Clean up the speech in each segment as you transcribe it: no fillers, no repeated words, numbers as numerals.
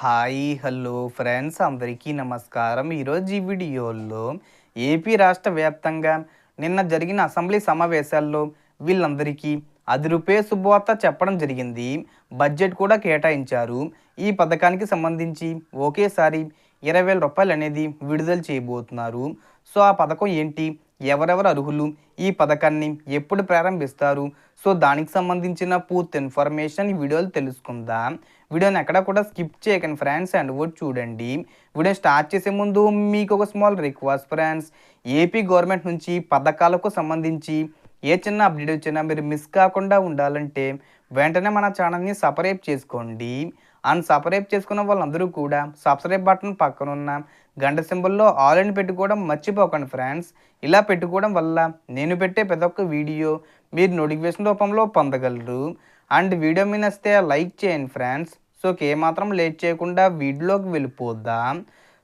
Hi hello friends అందరికీ నమస్కారం. ఈరోజు ఈ వీడియోలో ఏపీ రాష్ట్ర వ్యాప్తంగా నిన్న జరిగిన అసెంబ్లీ సమావేశాల్లో వీళ్ళందరికీ రూ. 10 శుభవార్త చెప్పడం జరిగింది. బడ్జెట్ కూడా కేటాయించారు. ఈ పథకానికి సంబంధించి ఒకేసారి రూ. 20,000 అనేది విడుదల చేయబోతున్నారు. సో ఆ పథకం ఏంటి, ఎవరెవరు అర్హులు, ఈ పథకాన్ని ఎప్పుడు ప్రారంభిస్తారు, సో దానికి సంబంధించిన పూర్తి ఇన్ఫర్మేషన్ ఈ వీడియోలో తెలుసుకుందాం. వీడియోని ఎక్కడ కూడా స్కిప్ చేయకండి ఫ్రెండ్స్, అండ్ కూడా చూడండి. వీడియో స్టార్ట్ చేసే ముందు మీకు ఒక small request friends, AP government నుంచి పథకాలకు సంబంధించి ఏ చిన్న అప్డేట్ వచ్చినా మీరు మిస్ కాకుండా ఉండాలంటే వెంటనే మన ఛానల్ని సబ్స్క్రైబ్ చేసుకోండి. అండ్ సబ్స్క్రైబ్ చేసుకున్న వాళ్ళందరూ కూడా సబ్స్క్రైబ్ బటన్ పక్కన ఉన్న గంట సింబల్లో ఆల్ అని పెట్టుకోవడం మర్చిపోకండి ఫ్రెండ్స్. ఇలా పెట్టుకోవడం వల్ల నేను పెట్టే ప్రతి ఒక్క వీడియో మీరు నోటిఫికేషన్ రూపంలో పొందగలరు. అండ్ వీడియో మీద వస్తే లైక్ చేయండి ఫ్రెండ్స్. సో ఏమాత్రం లేట్ చేయకుండా వీడియోలోకి వెళ్ళిపోద్దాం.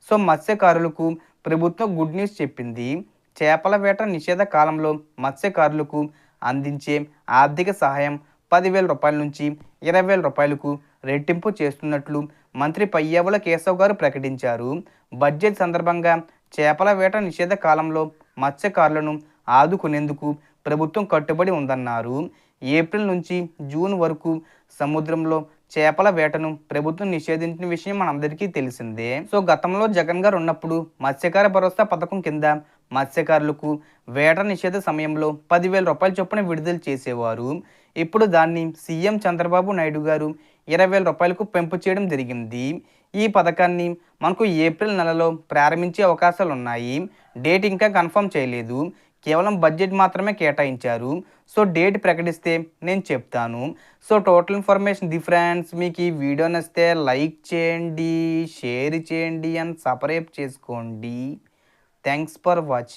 సో మత్స్యకారులకు ప్రభుత్వం గుడ్ న్యూస్ చెప్పింది. చేపల వేట నిషేధ కాలంలో మత్స్యకారులకు అందించే ఆర్థిక సహాయం రూ. 10,000 నుంచి రూ. 20,000 రెట్టింపు చేస్తున్నట్లు మంత్రి పయ్యావుల కేశవ్ గారు ప్రకటించారు. బడ్జెట్ సందర్భంగా చేపల వేట నిషేధ కాలంలో మత్స్యకారులను ఆదుకునేందుకు ప్రభుత్వం కట్టుబడి ఉందన్నారు. ఏప్రిల్ నుంచి జూన్ వరకు సముద్రంలో చేపల వేటను ప్రభుత్వం నిషేధించిన విషయం మనందరికీ తెలిసిందే. సో గతంలో జగన్ గారు ఉన్నప్పుడు మత్స్యకార భరోసా పథకం కింద మత్స్యకారులకు వేట నిషేధ సమయంలో రూ. 10,000 చొప్పున విడుదల చేసేవారు. ఇప్పుడు దాన్ని సీఎం చంద్రబాబు నాయుడు గారు రూ. 20,000 పెంపు చేయడం జరిగింది. ఈ పథకాన్ని మనకు ఏప్రిల్ నెలలో ప్రారంభించే అవకాశాలు ఉన్నాయి. డేట్ ఇంకా కన్ఫర్మ్ చేయలేదు, కేవలం బడ్జెట్ మాత్రమే కేటాయించారు. సో డేట్ ప్రకటిస్తే నేను చెప్తాను. So total information the friends. మీకు ఈ వీడియో నచ్చితే లైక్ చేయండి, షేర్ చేయండి అండ్ సబ్స్క్రైబ్ చేసుకోండి. Thanks for watching.